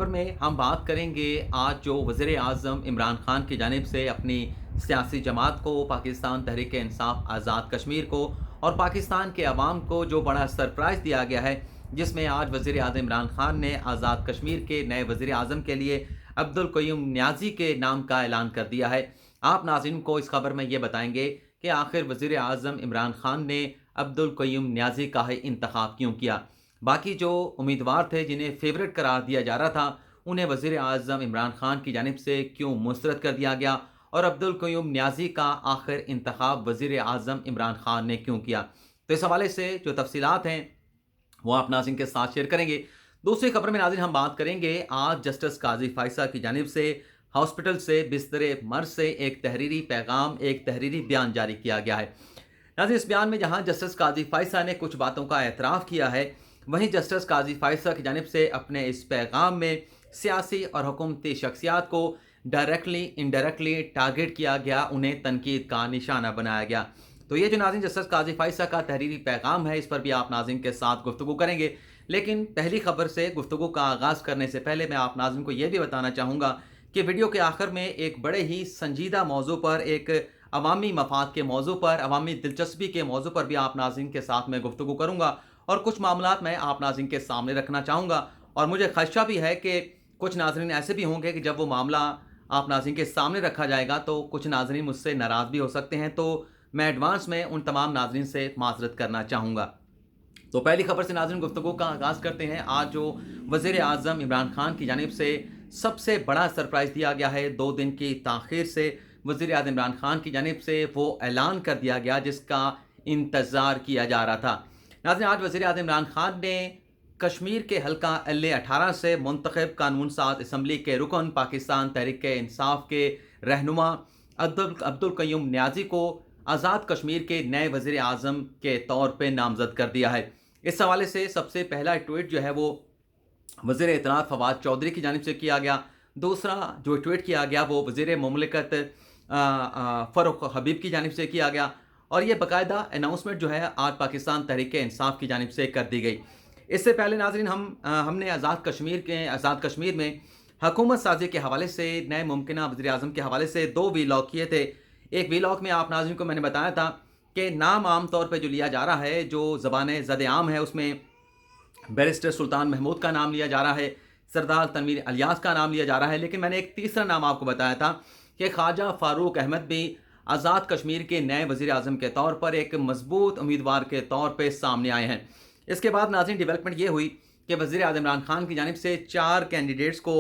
में हम बात करेंगे आज जो वज़ीर आज़म इमरान खान की जानिब से अपनी सियासी जमात को, पाकिस्तान तहरीक-ए-इंसाफ आज़ाद कश्मीर को और पाकिस्तान के अवाम को जो बड़ा सरप्राइज़ दिया गया है, जिसमें आज वज़ीर आज़म इमरान खान ने आज़ाद कश्मीर के नए वज़ीर आज़म के लिए अब्दुल क़य्यूम नियाज़ी के नाम का ऐलान कर दिया है। आप नाज़रीन को इस खबर में ये बताएंगे कि आखिर वज़ीर आज़म इमरान खान ने अब्दुल क़य्यूम नियाज़ी का ही इंतखाब क्यों किया। बाकी जो उम्मीदवार थे जिन्हें फेवरेट करार दिया जा रहा था, उन्हें वज़ीर आज़म इमरान खान की जानिब से क्यों मुस्तरद कर दिया गया और अब्दुल क़य्यूम नियाज़ी का आखिर इंतखाब वज़ीर आज़म इमरान खान ने क्यों किया। तो इस हवाले से जो तफ़सीलात हैं वो आप नाज़रीन के साथ शेयर करेंगे। दूसरी खबर में नाज़रीन हम बात करेंगे आज जस्टिस काज़ी फ़ाइसा की जानिब से हॉस्पिटल से बिस्तरे मर्ज़ से एक तहरीरी पैगाम, एक तहरीरी बयान जारी किया गया है। नाज़रीन इस बयान में जहाँ जस्टिस काज़ी फ़ाइसा ने कुछ बातों का एतराफ़ किया है, वहीं जस्टिस काज़ी फ़ाइसा की जानिब से अपने इस पैगाम में सियासी और हुकूमती शख्सियात को डायरेक्टली इनडायरेक्टली टारगेट किया गया, उन्हें तनकीद का निशाना बनाया गया। तो ये जो नाज़रीन जस्टिस काज़ी फ़ाइसा का तहरीरी पैगाम है, इस पर भी आप नाज़रीन के साथ गुफ्तगू करेंगे। लेकिन पहली खबर से गुफ्तगू का आगाज़ करने से पहले मैं आप नाज़रीन को ये भी बताना चाहूँगा कि वीडियो के आखिर में एक बड़े ही संजीदा मौजू पर, एक अवामी मफाद के मौजू पर, अवामी दिलचस्पी के मौजू पर भी आप नाज़रीन के साथ मैं गुफ्तगू करूँगा और कुछ मामलात मैं आप नाज़रीन के सामने रखना चाहूँगा। और मुझे ख़दशा भी है कि कुछ नाज़रीन ऐसे भी होंगे कि जब वो मामला आप नाज़रीन के सामने रखा जाएगा तो कुछ नाज़रीन मुझसे नाराज़ भी हो सकते हैं, तो मैं एडवांस में उन तमाम नाज़रीन से माज़रत करना चाहूँगा। तो पहली खबर से नाज़रीन गुफ्तगू का आगाज़ करते हैं। आज जो वज़ीर आज़म इमरान खान की जानिब से सबसे बड़ा सरप्राइज़ दिया गया है, 2 दिन की ताख़ीर से वज़ीर आज़म इमरान खान की जानिब से वो ऐलान कर दिया गया जिसका इंतज़ार किया जा रहा था। नाज़रीन आज वज़ीर आज़म इमरान खान ने कश्मीर के हल्का LA-18 से मुंतखब कानून साज़ असम्बली के रुकन, पाकिस्तान तहरीक-ए-इंसाफ के रहनुमा अब्दुल क़य्यूम नियाज़ी को आज़ाद कश्मीर के नए वज़ीर आज़म के तौर पे नामज़द कर दिया है। इस हवाले से सबसे पहला ट्वीट जो है वो वज़ीर इत्तलात फ़वाद चौधरी की जानिब से किया गया। दूसरा जो ट्वीट किया गया वो वज़ीर मुमलिकत फ़ारूक हबीब की जानिब से किया गया और ये बाकायदा अनाउंसमेंट जो है आज पाकिस्तान तहरीक-ए-इंसाफ की जानिब से कर दी गई। इससे पहले नाज़रीन हमने आज़ाद कश्मीर में हुकूमत साज़ी के हवाले से, नए मुमकिना वज़ीर आज़म के हवाले से 2 वीलॉग किए थे। एक वीलॉग में आप नाज़रीन को मैंने बताया था कि नाम आम तौर पे जो लिया जा रहा है, जो ज़बान ज़द-ए-आम है, उसमें बैरिस्टर सुल्तान महमूद का नाम लिया जा रहा है, सरदार तनवीर इलियास का नाम लिया जा रहा है, लेकिन मैंने एक तीसरा नाम आपको बताया था कि ख्वाजा फ़ारूक अहमद भी आज़ाद कश्मीर के नए वज़ीर आज़म के तौर पर एक मजबूत उम्मीदवार के तौर पे सामने आए हैं। इसके बाद नाज़रीन डेवलपमेंट ये हुई कि वज़ीर आज़म इमरान खान की जानिब से 4 कैंडिडेट्स को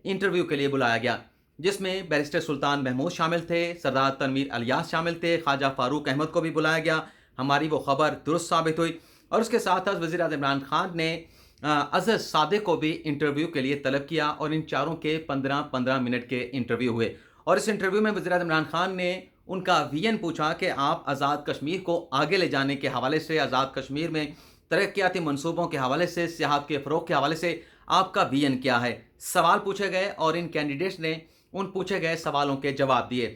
इंटरव्यू के लिए बुलाया गया, जिसमें बैरिस्टर सुल्तान महमूद शामिल थे, सरदार तनवीर इलियास शामिल थे, ख्वाजा फ़ारूक अहमद को भी बुलाया गया। हमारी वो खबर दुरुस्त साबित हुई और उसके साथ साथ वज़ीर आज़म इमरान खान ने अज़हर सादिक को भी इंटरव्यू के लिए तलब किया और इन चारों के 15-15 मिनट के इंटरव्यू हुए और इस इंटरव्यू में वज़ीर आज़म इमरान खान ने उनका विजन पूछा कि आप आज़ाद कश्मीर को आगे ले जाने के हवाले से, आज़ाद कश्मीर में तरक्याती मंसूबों के हवाले से, सियाहत के फ़रोग़ के हवाले से आपका विजन क्या है। सवाल पूछे गए और इन कैंडिडेट्स ने उन पूछे गए सवालों के जवाब दिए।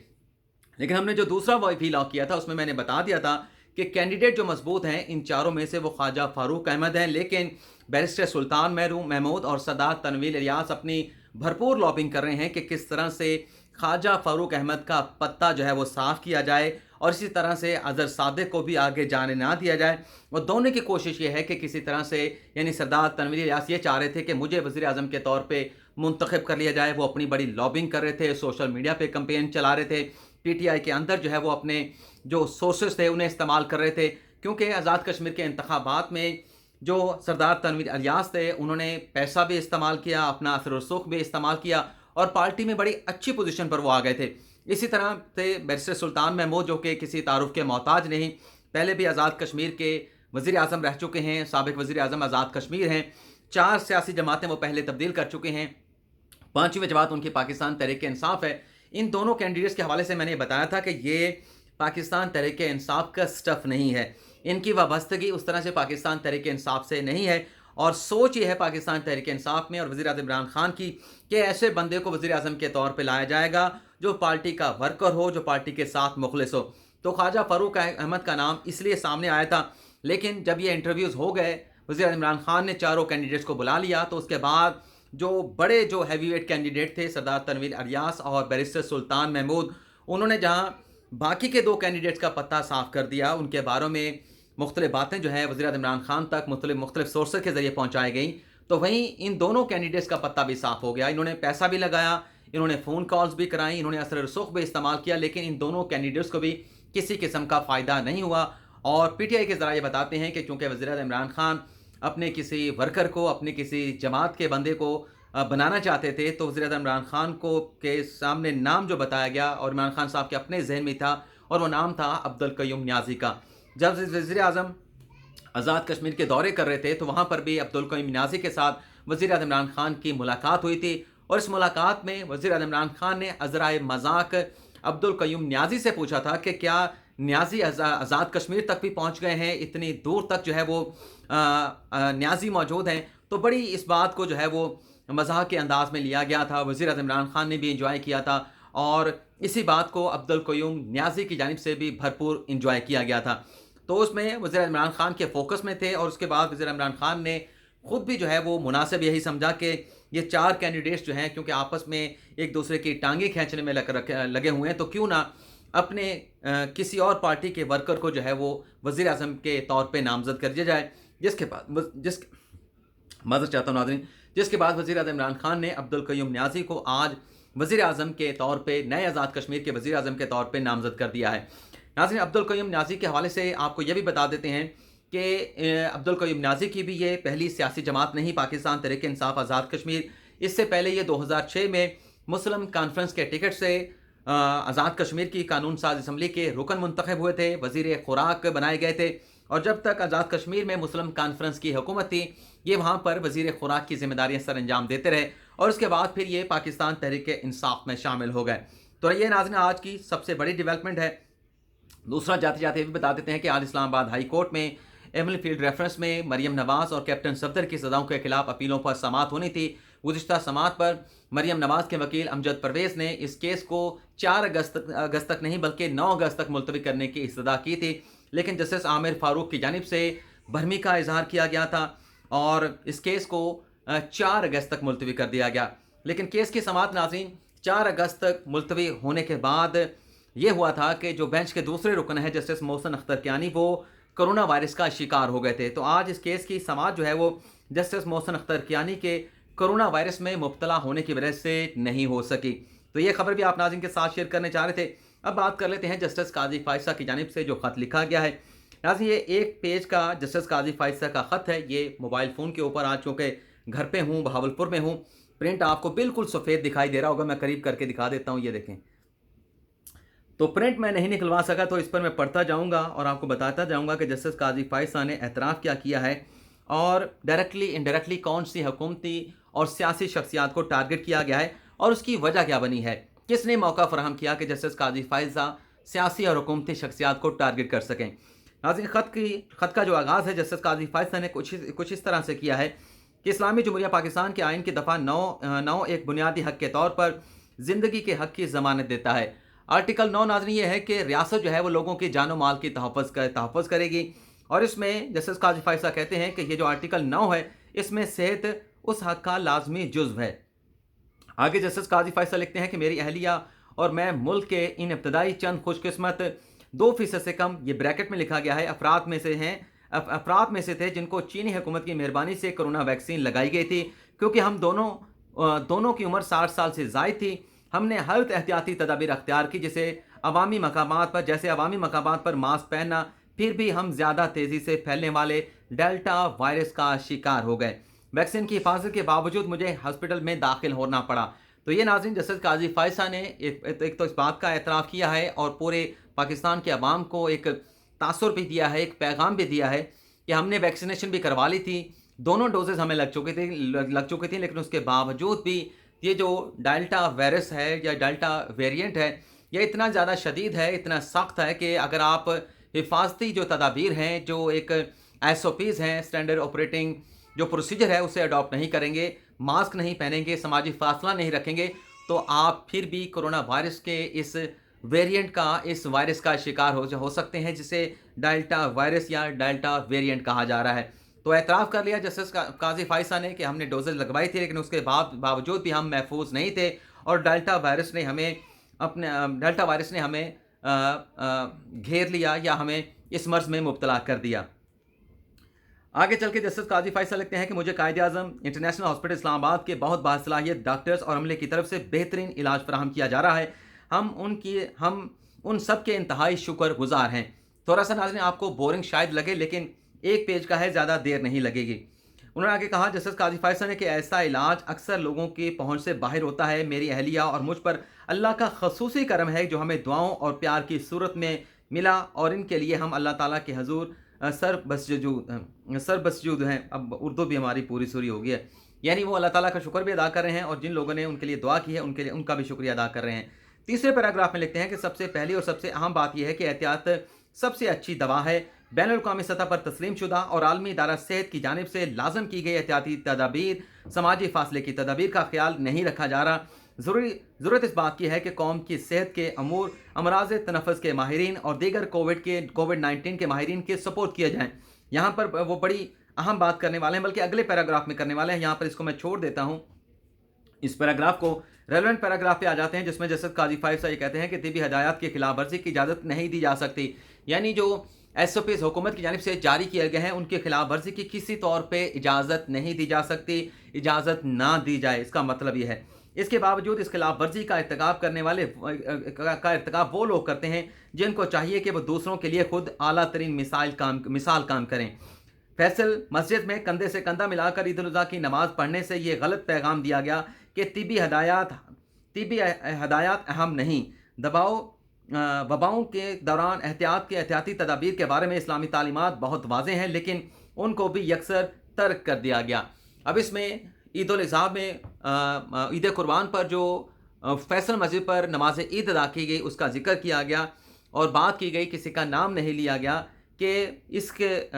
लेकिन हमने जो दूसरा वीलॉग किया था उसमें मैंने बता दिया था कि कैंडिडेट जो मजबूत हैं इन चारों में से वो ख्वाजा फ़ारूक अहमद हैं, लेकिन बैरिस्टर सुल्तान महमूद और सरदार तनवीर इलियास अपनी भरपूर लॉबिंग कर रहे हैं कि किस तरह से ख्वाजा फ़ारूक अहमद का पत्ता जो है वो साफ़ किया जाए और इसी तरह से अज़हर सादिक को भी आगे जाने ना दिया जाए। और दोनों की कोशिश ये है कि किसी तरह से, यानी सरदार तनवीर इलियास ये चाह रहे थे कि मुझे वज़ीर आज़म के तौर पे मुंतखब कर लिया जाए। वो अपनी बड़ी लॉबिंग कर रहे थे, सोशल मीडिया पे कैंपेन चला रहे थे, PTI के अंदर जो है वो अपने जो सोर्सेस थे उन्हें इस्तेमाल कर रहे थे, क्योंकि आज़ाद कश्मीर के इंतखाबात में जो सरदार तनवीर इलियास थे उन्होंने पैसा भी इस्तेमाल किया, अपना असर व रसूख भी इस्तेमाल किया और पार्टी में बड़ी अच्छी पोजीशन पर वो आ गए थे। इसी तरह से बैरिस्टर सुल्तान महमूद जो कि किसी तारुफ के मोहताज नहीं, पहले भी आज़ाद कश्मीर के वज़ीर आज़म रह चुके हैं, साबिक वज़ीर आज़म आज़ाद कश्मीर हैं, 4 सियासी जमातें वो पहले तब्दील कर चुके हैं, 5वीं जमात उनकी पाकिस्तान तहरीक-ए-इंसाफ है। इन दोनों कैंडिडेट्स के हवाले से मैंने बताया था कि ये पाकिस्तान तहरीक-ए-इंसाफ का स्टफ़ नहीं है, इनकी वाबस्तगी उस तरह से पाकिस्तान तहरीक-ए-इंसाफ से नहीं है और सोच ये है पाकिस्तान तहरीक-ए-इंसाफ में और वज़ीर आज़म इमरान खान की कि ऐसे बंदे को वज़ीर आज़म के तौर पे लाया जाएगा जो पार्टी का वर्कर हो, जो पार्टी के साथ मुखलिस हो। तो ख्वाजा फ़ारूक अहमद का नाम इसलिए सामने आया था, लेकिन जब ये इंटरव्यूज़ हो गए, वज़ीर आज़म इमरान खान ने चारों कैंडिडेट्स को बुला लिया, तो उसके बाद جو بڑے جو ہیوی ویٹ کینڈیڈیٹ تھے سردار تنویر اریاس اور بیرسٹر سلطان محمود، انہوں نے جہاں باقی کے 2 کینڈیڈیٹس کا پتہ صاف کر دیا، ان کے باروں میں مختلف باتیں جو ہیں وزیر اعظم عمران خان تک مختلف سورسز کے ذریعے پہنچائی گئیں، تو وہیں ان دونوں کینڈیڈیٹس کا پتہ بھی صاف ہو گیا۔ انہوں نے پیسہ بھی لگایا، انہوں نے فون کالز بھی کرائیں، انہوں نے اثر رسوخ بھی استعمال کیا، لیکن ان دونوں کینڈیڈیٹس کو بھی کسی قسم کا فائدہ نہیں ہوا۔ اور پی ٹی آئی کے ذرائع یہ بتاتے ہیں کہ چونکہ وزیر اعظم عمران خان اپنے کسی ورکر کو، اپنے کسی جماعت کے بندے کو بنانا چاہتے تھے، تو وزیر اعظم عمران خان کو کے سامنے نام جو بتایا گیا اور عمران خان صاحب کے اپنے ذہن میں تھا، اور وہ نام تھا عبدالقیوم نیازی کا۔ جب وزیر اعظم آزاد کشمیر کے دورے کر رہے تھے تو وہاں پر بھی عبدالقیوم نیازی کے ساتھ وزیر اعظم عمران خان کی ملاقات ہوئی تھی، اور اس ملاقات میں وزیر اعظم عمران خان نے عذرائے مذاق عبدالقیوم نیازی سے پوچھا تھا کہ کیا نیازی آزاد کشمیر تک بھی پہنچ گئے ہیں، اتنی دور تک جو ہے وہ نیازی موجود ہیں؟ تو بڑی اس بات کو جو ہے وہ مزاح کے انداز میں لیا گیا تھا، وزیر اعظم عمران خان نے بھی انجوائے کیا تھا، اور اسی بات کو عبدالقیوم نیازی کی جانب سے بھی بھرپور انجوائے کیا گیا تھا۔ تو اس میں وزیر اعظم عمران خان کے فوکس میں تھے، اور اس کے بعد وزیر اعظم عمران خان نے خود بھی جو ہے وہ مناسب یہی سمجھا کہ یہ 4 کینڈیڈیٹس جو ہیں کیونکہ آپس میں ایک دوسرے کی ٹانگیں کھینچنے میں لگے ہوئے ہیں، تو کیوں نہ اپنے کسی اور پارٹی کے ورکر کو جو ہے وہ وزیر اعظم کے طور پہ نامزد کر دیا جائے، معذرت چاہتا ہوں ناظرین، جس کے بعد وزیر اعظم عمران خان نے عبدالقیوم نیازی کو آج وزیر اعظم کے طور پہ، نئے آزاد کشمیر کے وزیر اعظم کے طور پہ نامزد کر دیا ہے۔ ناظرین، عبدالقیوم نیازی کے حوالے سے آپ کو یہ بھی بتا دیتے ہیں کہ عبدالقیوم نیازی کی بھی یہ پہلی سیاسی جماعت نہیں پاکستان تحریک انصاف آزاد کشمیر۔ اس سے پہلے یہ 2006 میں مسلم کانفرنس کے ٹکٹ سے آزاد کشمیر کی قانون ساز اسمبلی کے رکن منتخب ہوئے تھے، وزیر خوراک بنائے گئے تھے، اور جب تک آزاد کشمیر میں مسلم کانفرنس کی حکومت تھی یہ وہاں پر وزیر خوراک کی ذمہ داریاں سر انجام دیتے رہے، اور اس کے بعد پھر یہ پاکستان تحریک انصاف میں شامل ہو گئے۔ تو یہ ناظرین آج کی سب سے بڑی ڈیولپمنٹ ہے۔ دوسرا جاتے جاتے یہ بھی بتا دیتے ہیں کہ آج اسلام آباد ہائی کورٹ میں ایملی فیلڈ ریفرنس میں مریم نواز اور کیپٹن صفدر کی سزاؤں کے خلاف اپیلوں پر سماعت ہونی تھی۔ گزشتہ سماعت پر مریم نواز کے وکیل امجد پرویز نے اس کیس کو 4 اگست تک نہیں بلکہ 9 اگست تک ملتوی کرنے کی استدعا کی تھی، لیکن جسٹس عامر فاروق کی جانب سے برہمی کا اظہار کیا گیا تھا اور اس کیس کو 4 اگست تک ملتوی کر دیا گیا۔ لیکن کیس کی سماعت ناظرین 4 اگست تک ملتوی ہونے کے بعد یہ ہوا تھا کہ جو بینچ کے دوسرے رکن ہیں جسٹس محسن اختر کیانی، وہ کرونا وائرس کا شکار ہو گئے تھے، تو آج اس کیس کی سماعت جو ہے وہ جسٹس محسن اختر کیانی کے کرونا وائرس میں مبتلا ہونے کی وجہ سے نہیں ہو سکی۔ تو یہ خبر بھی آپ ناظرین کے ساتھ شیئر کرنے چاہ رہے تھے۔ اب بات کر لیتے ہیں جسٹس قاضی فائزہ کی جانب سے جو خط لکھا گیا ہے۔ ناظرین یہ 1 پیج کا جسٹس قاضی فائزہ کا خط ہے، یہ موبائل فون کے اوپر آج چونکہ گھر پہ ہوں، بہاولپور میں ہوں، پرنٹ آپ کو بالکل سفید دکھائی دے رہا ہوگا، میں قریب کر کے دکھا دیتا ہوں، یہ دیکھیں۔ تو پرنٹ میں نہیں نکلوا سکا تو اس پر میں پڑھتا جاؤں گا اور آپ کو بتاتا جاؤں گا کہ جسٹس قاضی فائزہ نے اعتراف کیا ہے، اور ڈائریکٹلی انڈائریکٹلی کون سی حکومتی اور سیاسی شخصیات کو ٹارگٹ کیا گیا ہے اور اس کی وجہ کیا بنی ہے، کس نے موقع فراہم کیا کہ جسٹس قاضی فائزہ سیاسی اور حکومتی شخصیات کو ٹارگٹ کر سکیں۔ ناظرین خط کا جو آغاز ہے جسٹس قاضی فائزہ نے کچھ اس طرح سے کیا ہے کہ اسلامی جمہوریہ پاکستان کے آئین کی دفعہ 9 ایک بنیادی حق کے طور پر زندگی کے حق کی ضمانت دیتا ہے۔ آرٹیکل 9 ناظرین یہ ہے کہ ریاست جو ہے وہ لوگوں کی جان و مال کی تحفظ کرے گی، اور اس میں جسٹس قاضی فائزہ کہتے ہیں کہ یہ جو آرٹیکل 9 ہے اس میں صحت اس حق کا لازمی جزو ہے۔ آگے جسٹس قاضی فائزہ لکھتے ہیں کہ میری اہلیہ اور میں ملک کے ان ابتدائی چند خوش قسمت 2% سے کم، یہ بریکٹ میں لکھا گیا ہے، افراد میں سے تھے جن کو چینی حکومت کی مہربانی سے کرونا ویکسین لگائی گئی تھی، کیونکہ ہم دونوں کی عمر 60 سال سے زائد تھی۔ ہم نے ہر احتیاطی تدابیر اختیار کی، جیسے عوامی مقامات پر ماسک پہننا، پھر بھی ہم زیادہ تیزی سے پھیلنے والے ڈیلٹا وائرس کا شکار ہو گئے۔ ویکسین کی حفاظت کے باوجود مجھے ہاسپٹل میں داخل ہونا پڑا۔ تو یہ ناظرین جسٹس قاضی فائزہ نے ایک تو اس بات کا اعتراف کیا ہے اور پورے پاکستان کے عوام کو ایک تاثر بھی دیا ہے، ایک پیغام بھی دیا ہے کہ ہم نے ویکسینیشن بھی کروا لی تھی، دونوں ڈوزز ہمیں لگ چکی تھی، لیکن اس کے باوجود بھی یہ جو ڈیلٹا وائرس ہے یا ڈیلٹا ویریئنٹ ہے یہ اتنا زیادہ شدید ہے، اتنا سخت ہے کہ اگر آپ حفاظتی جو تدابیر ہیں، جو ایک SOPs ہیں، اسٹینڈرڈ آپریٹنگ جو پروسیجر ہے اسے اڈاپٹ نہیں کریں گے، ماسک نہیں پہنیں گے، سماجی فاصلہ نہیں رکھیں گے، تو آپ پھر بھی کرونا وائرس کے اس ویریئنٹ کا، اس وائرس کا شکار ہو سکتے ہیں، جسے ڈیلٹا وائرس یا ڈیلٹا ویریئنٹ کہا جا رہا ہے۔ तो एतराफ़ कर लिया जस्टिस काज़ी फ़ाइज़ ने कि हमने डोज़ेज़ लगवाई थी, लेकिन उसके बावजूद भी हम महफूज़ नहीं थे और डेल्टा वायरस ने हमें घेर लिया या हमें इस मर्ज़ में मुब्तला कर दिया। आगे चल के जस्टिस काज़ी फ़ैसल लिखते हैं कि मुझे कायदे-आज़म इंटरनेशनल हॉस्पिटल इस्लामाबाद के बहुत बासलाहियत डॉक्टर्स और अमले की तरफ से बेहतरीन इलाज फराहम किया जा रहा है। हम उन सब के इंतहाई शुक्रगुज़ार हैं। थोड़ा-सा नाज़रीन आपको बोरिंग शायद लगे, लेकिन एक पेज का है, ज़्यादा देर नहीं लगेगी। उन्होंने आगे कहा जस्टिस काज़ी फ़ैसल ने कि ऐसा इलाज अक्सर लोगों की पहुँच से बाहर होता है। मेरी अहलिया और मुझ पर अल्लाह का ख़ुसूसी करम है जो हमें दुआओं और प्यार की सूरत में मिला और इनके लिए हम अल्लाह ताला के हज़ूर सर बसजूद हैं। अब उर्दू भी हमारी पूरी सूरी हो गई है। यानी वो अल्लाह ताला का शुक्र भी अदा कर रहे हैं और जिन लोगों ने उनके लिए दुआ की है, उनके लिए उनका भी शुक्रिया अदा कर रहे हैं। तीसरे पैराग्राफ में लिखते हैं कि सबसे पहली और सबसे अहम बात यह है कि एहतियात सबसे अच्छी दवा है। बैनुल-अक़वामी सतह पर तस्लीम शुदा और आलमी इदारा सेहत की जानिब से लाज़म की गई एहतियाती तदाबीर, समाजी फासले की तदाबीर का ख्याल नहीं रखा जा रहा। ज़रूरत इस बात की है कि कौम की सेहत के अमूर, अमराज़ तनफ़्फ़ुस के माहिरीन और दीगर कोविड-19 के माहिरीन के सपोर्ट किए जाएँ। यहाँ पर वो बड़ी अहम बात करने वाले हैं, बल्कि अगले पैराग्राफ में करने वाले हैं। यहाँ पर इसको मैं छोड़ देता हूँ। इस पैराग्राफ को रेलेवेंट पैराग्राफ पे आ जाते हैं, जिसमें जस्टिस काज़ी फ़ाइज़ ये कहते हैं कि तिब्बी हदायत की खिलाफ वर्जी की इजाज़त नहीं दी जा सकती। यानी जो SOPs हुकूमत की जानिब से जारी किए गए हैं, उनकी खिलाफ वर्जी की किसी तौर पे इजाज़त नहीं दी जा सकती, इजाज़त ना दी जाए, इसका मतलब ये है। इसके बावजूद इस खिलाफ वर्जी का इर्तिकाब वो लोग करते हैं जिनको चाहिए कि वो दूसरों के लिए खुद आला तरीन मिसाल काम करें। फैसल मस्जिद में कंधे से कंधा मिलाकर ईद उल अज़हा की नमाज़ पढ़ने से ये गलत पैगाम दिया गया कि तिब्बी हदायत अहम नहीं। वबाओं के दौरान एहतियाती तदाबीर के बारे में इस्लामी तालीमात बहुत वाज़ेह हैं, लेकिन उनको भी यकसर तर्क कर दिया गया। अब इसमें ईद उल अज़हा में ईद कुर्बान पर जो फैसल मस्जिद पर नमाज ईद अदा की गई, उसका जिक्र किया गया और बात की गई, किसी का नाम नहीं लिया गया कि इसके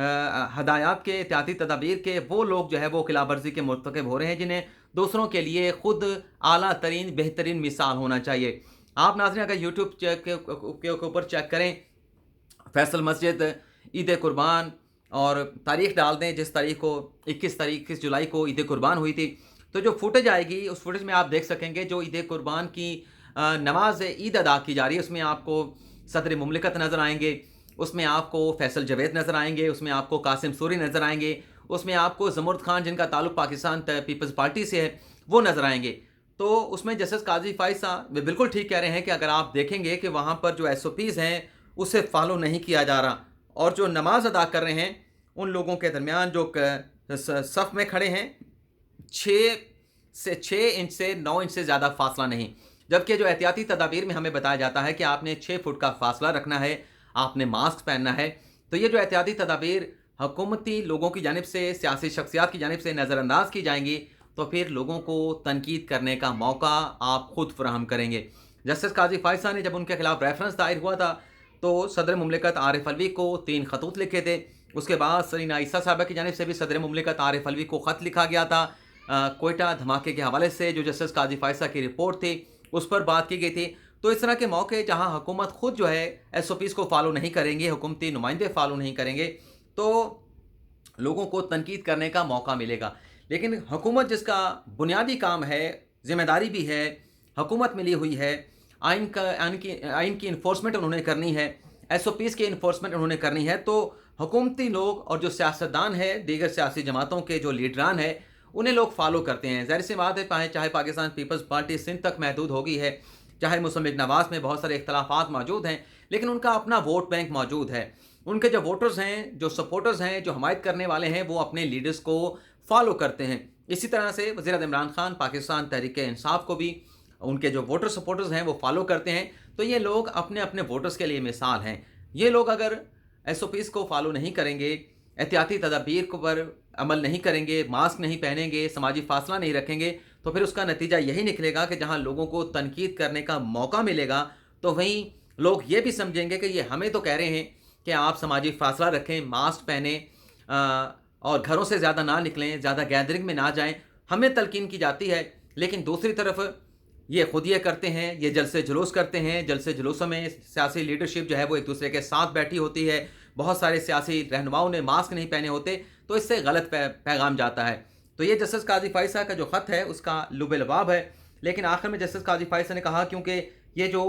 हदायत के एहतियाती तदाबीर के वो लोग जो है वो खिलाफ वर्जी के मुर्तकब हो रहे हैं, जिन्हें दूसरों के लिए खुद आला तरीन बेहतरीन मिसाल होना चाहिए। आप नाज़रीन अगर यूट्यूब के ऊपर चेक करें, फैसल मस्जिद, ईद कुर्बान और तारीख़ डाल दें, जिस तारीख़ को 21 जुलाई को ईद कुर्बान हुई थी, तो जो फुटेज आएगी उस फुटेज में आप देख सकेंगे जो ईद कुर्बान की नमाज ईद अदा की जा रही है, उसमें आपको सदर मुमलिकत नज़र आएंगे, उसमें आपको फैसल जवेद नज़र आएंगे, उसमें आपको कासिम सूरी नज़र आएंगे, उसमें आपको ज़मुर्द खान जिनका ताल्लुक़ पाकिस्तान पीपल्स पार्टी से है वो नज़र आएंगे। तो उसमें जस्टिस काज़ी फ़ाइज़ साहब वे बिल्कुल ठीक कह रहे हैं कि अगर आप देखेंगे कि वहाँ पर जो SOPs हैं उसे फॉलो नहीं किया जा रहा और जो नमाज अदा कर रहे हैं उन लोगों के दरमियान जो सफ़ में खड़े हैं 6 इंच से 9 इंच से ज़्यादा फासला नहीं, जबकि जो एहतियाती तदाबीर में हमें बताया जाता है कि आपने 6 फुट का फासला रखना है, आपने मास्क पहनना है। तो ये जो एहतियाती तदाबीर हुकूमती लोगों की जानिब से, सियासी शख्सियात की जानिब से नज़रअंदाज की जाएंगी, तो फिर लोगों को तनकीद करने का मौका आप खुद फराहम करेंगे। जस्टिस काज़ी फ़ाइज़ ने जब उनके खिलाफ रेफरेंस दायर हुआ था तो सदर मुमलिकत आरिफ अलवी को 3 खतूत लिखे थे। उसके बाद सरीना ईसा साहबा की जानिब से भी सदर मुमलिकत आरिफ अलवी को ख़त लिखा गया था। कोयटा धमाके के हवाले से जो जस्टिस काज़ी फ़ाइज़ की रिपोर्ट थी उस पर बात की गई थी। तो इस तरह के मौके जहाँ हुकूमत खुद जो है SOPs को फॉलो नहीं करेंगे, हुकूमती नुमाइंदे फॉलो नहीं करेंगे, तो लोगों को तनकीद करने का मौका मिलेगा। लेकिन हुकूमत जिसका बुनियादी काम है, ज़िम्मेदारी भी है, हुकूमत मिली हुई है, आइन की इन्फोर्समेंट उन्होंने करनी है, SOPs की इन्फोर्समेंट उन्होंने करनी है, तो हुकूमती लोग और जो सियासतदान है, दीगर सियासी जमातों के जो लीडरान है, उन्हें लोग फॉलो करते हैं। ज़ाहिर सी बात है, चाहे पाकिस्तान पीपल्स पार्टी सिंध तक महदूद हो गई है, चाहे मुस्लिम लीग नवाज़ में बहुत सारे इख्तलाफात मौजूद हैं, लेकिन उनका अपना वोट बैंक मौजूद है। उनके जो वोटर्स हैं, जो सपोर्टर्स हैं, जो हमायत करने वाले हैं, वो अपने लीडर्स को फॉलो करते हैं। इसी तरह से वज़ीर-ए-आज़म इमरान खान पाकिस्तान तहरीक-ए-इंसाफ को भी उनके जो वोटर सपोर्टर्स हैं वो फॉलो करते हैं। तो ये लोग अपने अपने वोटर्स के लिए मिसाल हैं। ये लोग अगर SOPs को फॉलो नहीं करेंगे, एहतियाती तदाबीर पर अमल नहीं करेंगे, मास्क नहीं पहनेंगे, समाजी फासला नहीं रखेंगे, तो फिर उसका नतीजा यही निकलेगा कि जहाँ लोगों को तनकीद करने का मौका मिलेगा, तो वहीं लोग ये भी समझेंगे कि ये हमें तो कह रहे हैं कि आप समाजी फासला रखें, मास्क पहने और घरों से ज़्यादा ना निकलें, ज़्यादा गैदरिंग में ना जाएं, हमें तलकीन की जाती है। लेकिन दूसरी तरफ ये खुद ये करते हैं, ये जलसे जुलूस करते हैं। जलसे जुलूसों में सियासी लीडरशिप जो है वो एक दूसरे के साथ बैठी होती है। बहुत सारे सियासी रहनुमाओं ने मास्क नहीं पहने होते, तो इससे गलत पैगाम जाता है। तो ये जस्टिस काजी फाइसा का जो ख़त है उसका लुब लबाब है। लेकिन आखिर में जस्टिस काजी फाइसा ने कहा क्योंकि ये जो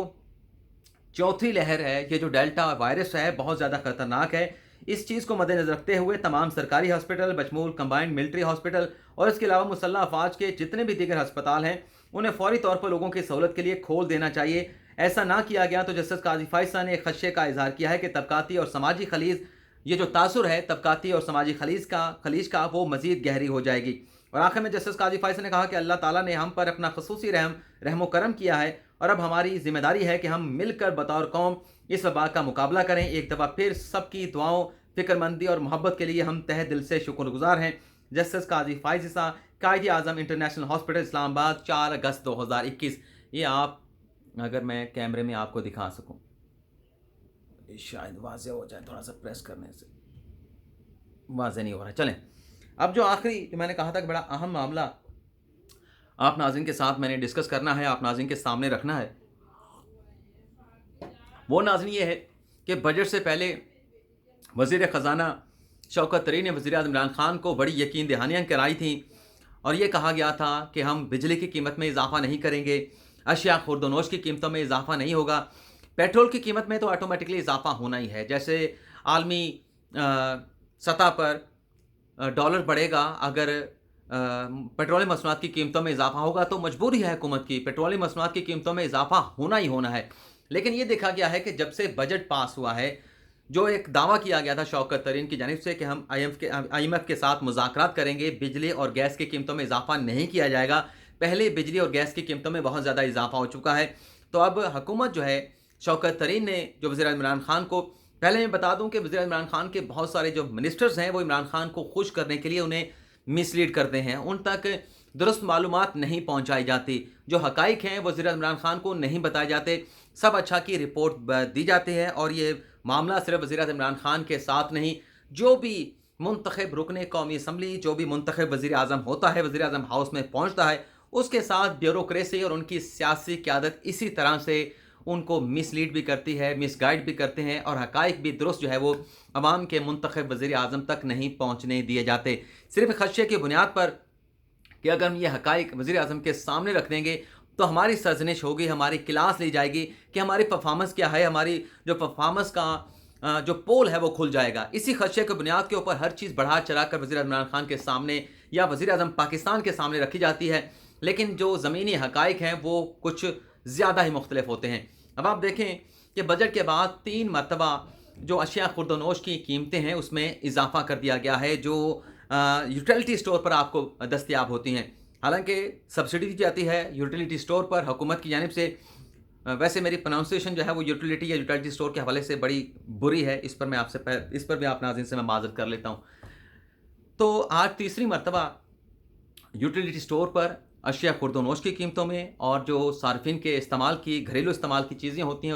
चौथी लहर है, ये जो डेल्टा वायरस है बहुत ज़्यादा ख़तरनाक है, इस चीज़ को मद्देनज़र रखते हुए तमाम सरकारी हॉस्पिटल, बशमूल कंबाइंड मिलिट्री हॉस्पिटल और इसके अलावा मुसल्लह अफवाज के जितने भी दीगर अस्पताल हैं, उन्हें फ़ौरी तौर पर लोगों की सहूलत के लिए खोल देना चाहिए। ऐसा ना किया गया तो जस्टिस काजी फाइसा ने खदशे का इजहार किया है कि तबकाती और समाजी खलीज, ये जो तासुर है तबकाती और समाजी खलीज का वो मज़ीद गहरी हो जाएगी। और आखिर में जस्टिस काजी फाइसा ने कहा कि अल्लाह ताला ने हम पर अपना खसूसी रहम करम किया है और अब हमारी ज़िम्मेदारी है कि हम मिलकर बतौर कौम इस वबा का मुकाबला करें। एक दफ़ा फिर सबकी दुआओं, फ़िक्रमंदी और मोहब्बत के लिए हम तहे दिल से शुक्रगुजार हैं। जस्टिस काजी फाइसा, कायदे आज़म इंटरनेशनल हॉस्पिटल, इस्लामाबाद, 4 अगस्त 2021। ये आप, अगर मैं कैमरे में आपको दिखा सकूं, शायद वाज़े हो जाए, थोड़ा सा प्रेस करने से वाज़े नहीं हो रहा। चलें, अब जो आखिरी जो मैंने कहा था कि बड़ा अहम मामला आप नाज़रीन के साथ मैंने डिस्कस करना है, आप नाज़रीन के सामने रखना है, वो नाज़रीन ये है कि बजट से पहले वज़ीर ख़ज़ाना शौकत तरीन ने वज़ीर आज़म इमरान खान को बड़ी यकीन दहानियाँ कराई थी और ये कहा गया था कि हम बिजली की कीमत में इजाफ़ा नहीं करेंगे, अशिया खुर्दनोश की कीमतों में इजाफ़ा नहीं होगा, पेट्रोल की कीमत में तो ऑटोमेटिकली इजाफ़ा होना ही है। जैसे आलमी सतह पर डॉलर बढ़ेगा, अगर पेट्रोलियम मसनूआत की कीमतों में इजाफ़ा होगा तो मजबूरी है हुकूमत की, पेट्रोलियम मसनूआत की कीमतों में इजाफ़ा होना ही होना है। लेकिन ये देखा गया है कि जब से बजट पास हुआ है, जो एक दावा किया गया था शौकत तरीन की जानिब से कि हम IMF के साथ मुज़ाकरात करेंगे, बिजली और गैस की कीमतों में इजाफ़ा नहीं किया जाएगा। पहले बिजली और गैस की कीमतों में बहुत ज़्यादा इजाफ़ा हो चुका है। तो अब हुकूमत जो है, शौकत तरीन ने जो वज़ीर आज़म इमरान खान को, पहले मैं बता दूं कि वज़ीर आज़म इमरान खान के बहुत सारे जो मिनिस्टर्स हैं वो इमरान खान को खुश करने के लिए उन्हें मिसलीड करते हैं, उन तक दुरुस्त मालूमात नहीं पहुंचाई जाती, जो हकाइक हैं वज़ीर आज़म इमरान खान को नहीं बताए जाते, सब अच्छा की रिपोर्ट दी जाती है। और ये मामला सिर्फ वज़ीर आज़म इमरान खान के साथ नहीं, जो भी मुंतखब रुकने कौमी असम्बली, जो भी मुंतखब वज़ीर आज़म होता है, वज़ीर आज़म हाउस में पहुँचता है, उसके साथ ब्यूरोक्रेसी और उनकी सियासी क़यादत इसी तरह से उनको मिसलीड भी करती है, मिसगाइड भी करते हैं और हकाइक भी दुरुस्त जो है वो अवाम के मुंतखब वज़ीर आज़म तक नहीं पहुँचने दिए जाते, सिर्फ खदशे की बुनियाद पर कि अगर हम ये हकाइक वज़ीर आज़म के सामने रख देंगे तो हमारी सरजनिश होगी, हमारी क्लास ली जाएगी कि हमारी परफॉर्मेंस क्या है, हमारी जो परफॉर्मेंस का जो पोल है वो खुल जाएगा। इसी खदशे की बुनियाद के ऊपर हर चीज़ बढ़ा चढ़ा कर वज़ीर आज़म इमरान खान के सामने या वज़ीर आज़म पाकिस्तान के सामने रखी जाती है, लेकिन जो ज़मीनी हकाइक हैं वो कुछ ज़्यादा ही मुख्तलिफ होते हैं। अब आप देखें कि बजट के बाद 3 मरतबा जो अशिया खुर्दनोश की कीमतें हैं उसमें इजाफ़ा कर दिया गया है, जो यूटिलिटी स्टोर पर आपको दस्तयाब होती हैं। हालांकि सब्सिडी दी जाती है यूटिलिटी स्टोर पर हुकूमत की जानिब से। वैसे मेरी प्रोनाउंसिएशन जो है वो यूटिलिटी या यूटिलिटी स्टोर के हवाले से बड़ी बुरी है, इस पर भी आप नाज़रीन से मैं माज़रत कर लेता हूँ। तो आज तीसरी मरतबा यूटिलिटी स्टोर पर अशिया खुर्दनोश की कीमतों में और जो सार्फिन के इस्तेमाल की, घरेलू इस्तेमाल की चीज़ें होती हैं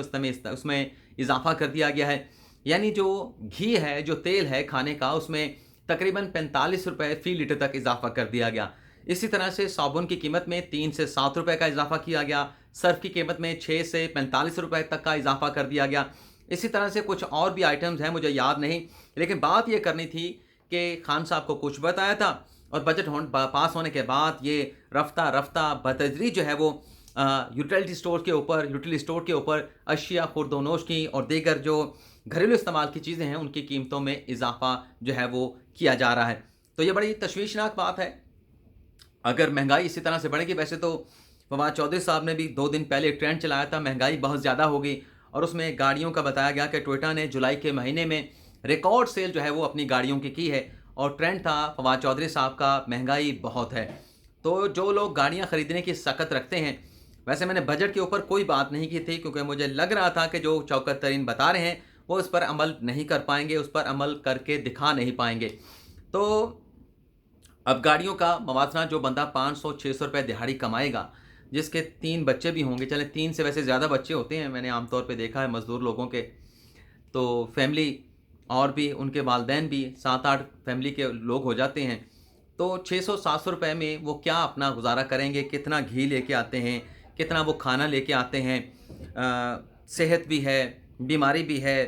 उसमें इजाफ़ा कर दिया गया है। यानी जो घी है, जो तेल है खाने का, उसमें तकरीबन 45 रुपये फ़ी लीटर तक इजाफ़ा कर दिया गया। इसी तरह से साबुन की कीमत में 3 से 7 रुपये का इजाफ़ा किया गया, सर्फ की कीमत में 6 से 45 रुपये तक का इजाफ़ा कर दिया गया। इसी तरह से कुछ और भी आइटम्स हैं, मुझे याद नहीं, लेकिन बात ये करनी थी कि खान साहब को कुछ बताया था और बजट पास होने के बाद ये रफ्ता रफ्ता बतदरीज जो है वो यूटिलिटी स्टोर के ऊपर अशिया खुर्दनोश की और दीगर जो घरेलू इस्तेमाल की चीज़ें हैं उनकी कीमतों में इजाफ़ा जो है वो किया जा रहा है। तो ये बड़ी तशवीशनाक बात है। अगर महंगाई इसी तरह से बढ़ेगी, वैसे तो फवाद चौधरी साहब ने भी 2 दिन पहले एक ट्रेंड चलाया था, महंगाई बहुत ज़्यादा होगी, और उसमें गाड़ियों का बताया गया कि टोयोटा ने जुलाई के महीने में रिकॉर्ड सेल जो है वो अपनी गाड़ियों की है, और ट्रेंड था फवाद चौधरी साहब का महंगाई बहुत है। तो जो लोग गाड़ियाँ ख़रीदने की सकत रखते हैं, वैसे मैंने बजट के ऊपर कोई बात नहीं की थी क्योंकि मुझे लग रहा था कि जो शौकत तरीन बता रहे हैं वो उस पर अमल नहीं कर पाएंगे, उस पर अमल करके दिखा नहीं पाएंगे। तो अब गाड़ियों का मवाजना जो बंदा 500-600 रुपये दिहाड़ी कमाएगा, जिसके 3 बच्चे भी होंगे, चले 3 से वैसे ज़्यादा बच्चे होते हैं, मैंने आमतौर पे देखा है मज़दूर लोगों के, तो फैमिली और भी उनके वालदैन भी 7-8 फैमिली के लोग हो जाते हैं, तो 600-700 रुपये में वो क्या अपना गुजारा करेंगे? कितना घी लेके आते हैं, कितना वो खाना लेके आते हैं, सेहत भी है, बीमारी भी है,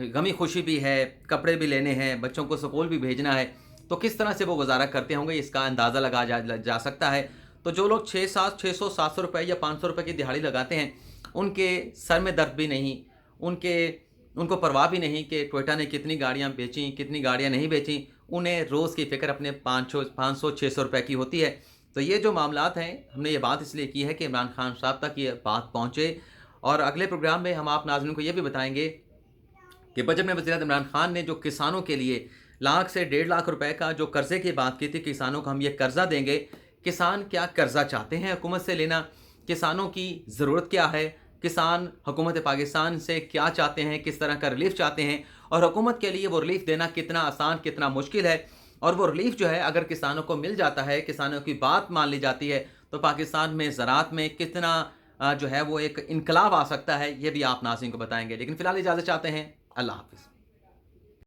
गमी खुशी भी है, कपड़े भी लेने हैं, बच्चों को स्कूल भी भेजना है, तो किस तरह से वो गुज़ारा करते होंगे, इसका अंदाज़ा लगाया जा सकता है। तो जो लोग 600-700 रुपए या 500 रुपए की दिहाड़ी लगाते हैं, उनके सर में दर्द भी नहीं, उनको परवाह भी नहीं कि टोयोटा ने कितनी गाड़ियाँ बेचीं, कितनी गाड़ियाँ नहीं बेचीं। उन्हें रोज़ की फ़िक्र अपने 500-600 रुपए की होती है। तो ये जो मामलात हैं, हमने ये बात इसलिए की है कि इमरान खान साहब तक ये बात पहुँचे, और अगले प्रोग्राम में हम आप नाज़रीन को ये भी बताएँगे कि बजट में वज़ीर-ए-आज़म इमरान खान ने जो किसानों के लिए लाख से 1.5 लाख रुपए का जो कर्ज़े की बात की थी, किसानों को हम ये कर्ज़ा देंगे। किसान क्या कर्ज़ा चाहते हैं हुकूमत से लेना? किसानों की ज़रूरत क्या है? किसान हुकूमत पाकिस्तान से क्या चाहते हैं? किस तरह का रिलीफ़ चाहते हैं? और हुकूमत के लिए वो रिलीफ़ देना कितना आसान, कितना मुश्किल है? और वो रिलीफ़ जो है अगर किसानों को मिल जाता है, किसानों की बात मान ली जाती है, तो पाकिस्तान में ज़राअत में कितना जो है वो एक इनकलाब आ सकता है, ये भी आप नाज़रीन को बताएँगे। लेकिन फ़िलहाल इजाज़त चाहते हैं। अल्लाह हाफ़िज़।